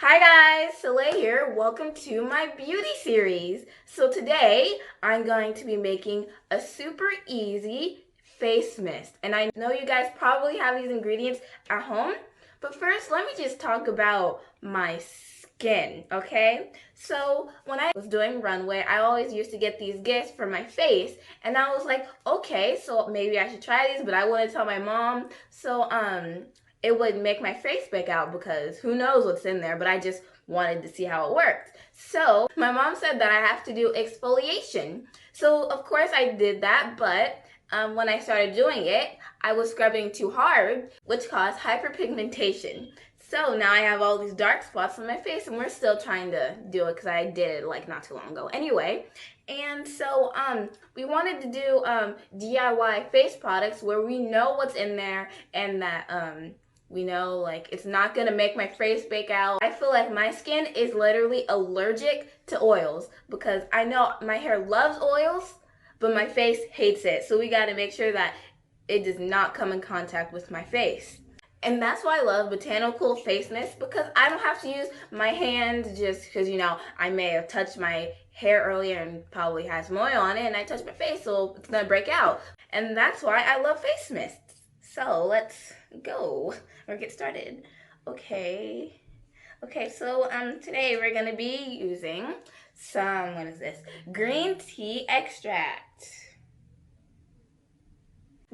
Hi guys, Celai here. Welcome to my beauty series. So today I'm going to be making a super easy face mist. And I know you guys probably have these ingredients at home, but first let me just talk about my skin, okay? So when I was doing runway, I always used to get these gifts for my face, and I was like, okay, so maybe I should try these, but I wouldn't tell my mom. So it would make my face break out because who knows what's in there, but I just wanted to see how it worked. So my mom said that I have to do exfoliation. So of course I did that, but when I started doing it, I was scrubbing too hard, which caused hyperpigmentation. So now I have all these dark spots on my face, and we're still trying to do it because I did it like not too long ago. Anyway, and so we wanted to do DIY face products where we know what's in there and that we know like it's not gonna make my face break out. I feel like my skin is literally allergic to oils because I know my hair loves oils, but my face hates it. So we gotta make sure that it does not come in contact with my face. And that's why I love botanical face mist, because I don't have to use my hand just because, I may have touched my hair earlier and probably had some oil on it and I touched my face, so it's gonna break out. And that's why I love face mists. So let's go or get started. Okay, so today we're gonna be using some, what is this? Green tea extract.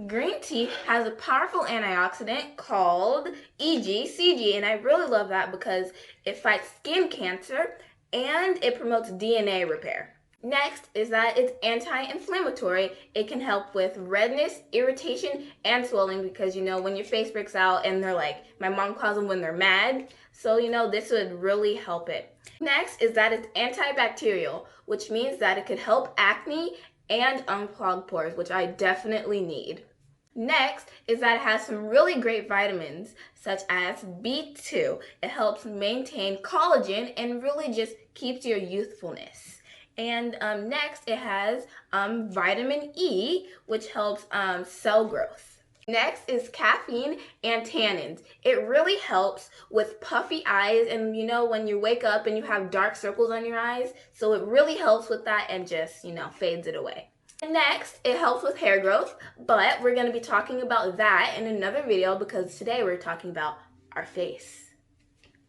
Green tea has a powerful antioxidant called EGCG, and I really love that because it fights skin cancer and it promotes DNA repair. Next is that it's anti-inflammatory. It can help with redness, irritation, and swelling because, when your face breaks out and they're like, my mom calls them when they're mad. So, this would really help it. Next is that it's antibacterial, which means that it could help acne and unclog pores, which I definitely need. Next is that it has some really great vitamins such as B2. It helps maintain collagen and really just keeps your youthfulness. And next it has vitamin E, which helps cell growth. Next is caffeine and tannins. It really helps with puffy eyes and when you wake up and you have dark circles on your eyes. So it really helps with that and just, fades it away. Next, it helps with hair growth, but we're going to be talking about that in another video because today we're talking about our face.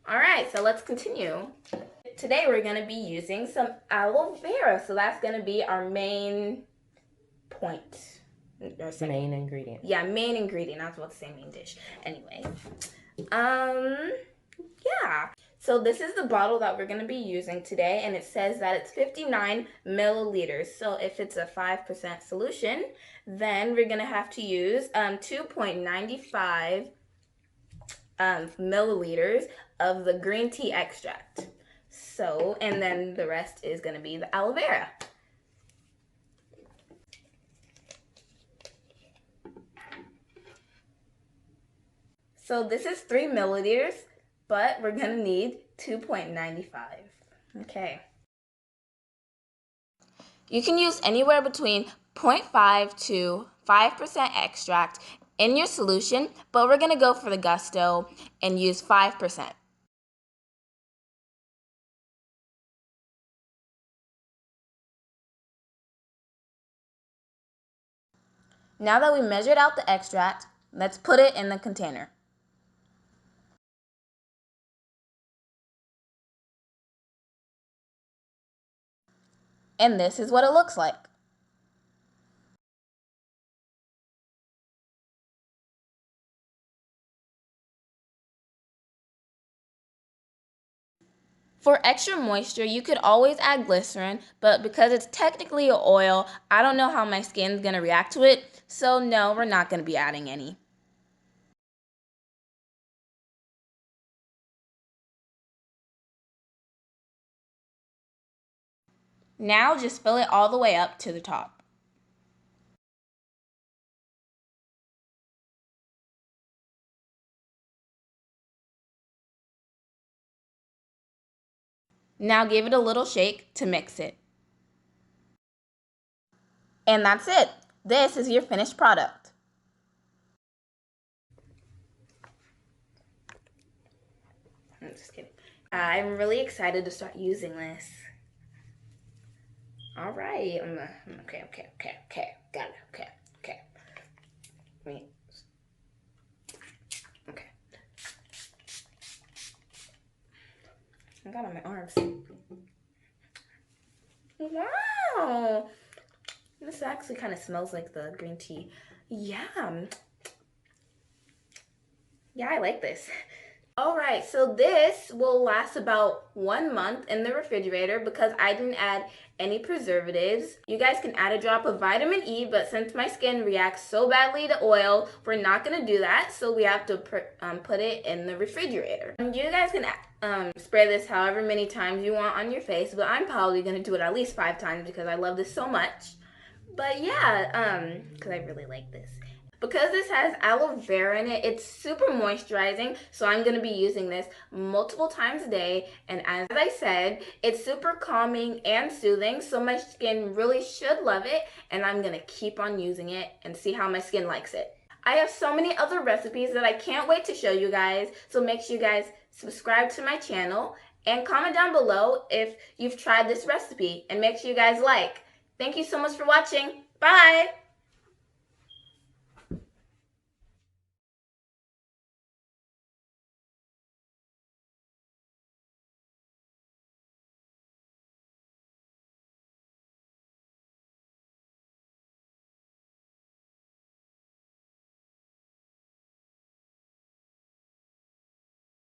All right, so let's continue. Today we're going to be using some aloe vera, so that's going to be our main point. Main ingredient. Yeah, main ingredient. I was about to say main dish. Anyway, yeah. So this is the bottle that we're going to be using today, and it says that it's 59 milliliters. So if it's a 5% solution, then we're going to have to use 2.95 milliliters of the green tea extract. So, and then the rest is going to be the aloe vera. So this is 3 milliliters, but we're going to need 2.95. Okay. You can use anywhere between 0.5 to 5% extract in your solution, but we're going to go for the gusto and use 5%. Now that we measured out the extract, let's put it in the container. And this is what it looks like. For extra moisture, you could always add glycerin, but because it's technically an oil, I don't know how my skin's going to react to it, so no, we're not going to be adding any. Now just fill it all the way up to the top. Now give it a little shake to mix it. And that's it. This is your finished product. I'm just kidding. I'm really excited to start using this. All right. Okay. Got it. Okay. Wait. Okay. I got it on my arms. Wow. This actually kind of smells like the green tea. Yeah. Yeah, I like this. All right, so this will last about 1 month in the refrigerator because I didn't add any preservatives. You guys can add a drop of vitamin E, but since my skin reacts so badly to oil, we're not gonna do that. So we have to put it in the refrigerator. You guys can spray this however many times you want on your face, but I'm probably gonna do it at least 5 times because I love this so much. But yeah, because I really like this. Because this has aloe vera in it, it's super moisturizing, so I'm going to be using this multiple times a day. And as I said, it's super calming and soothing, so my skin really should love it, and I'm going to keep on using it and see how my skin likes it. I have so many other recipes that I can't wait to show you guys, so make sure you guys subscribe to my channel and comment down below if you've tried this recipe, and make sure you guys like. Thank you so much for watching. Bye!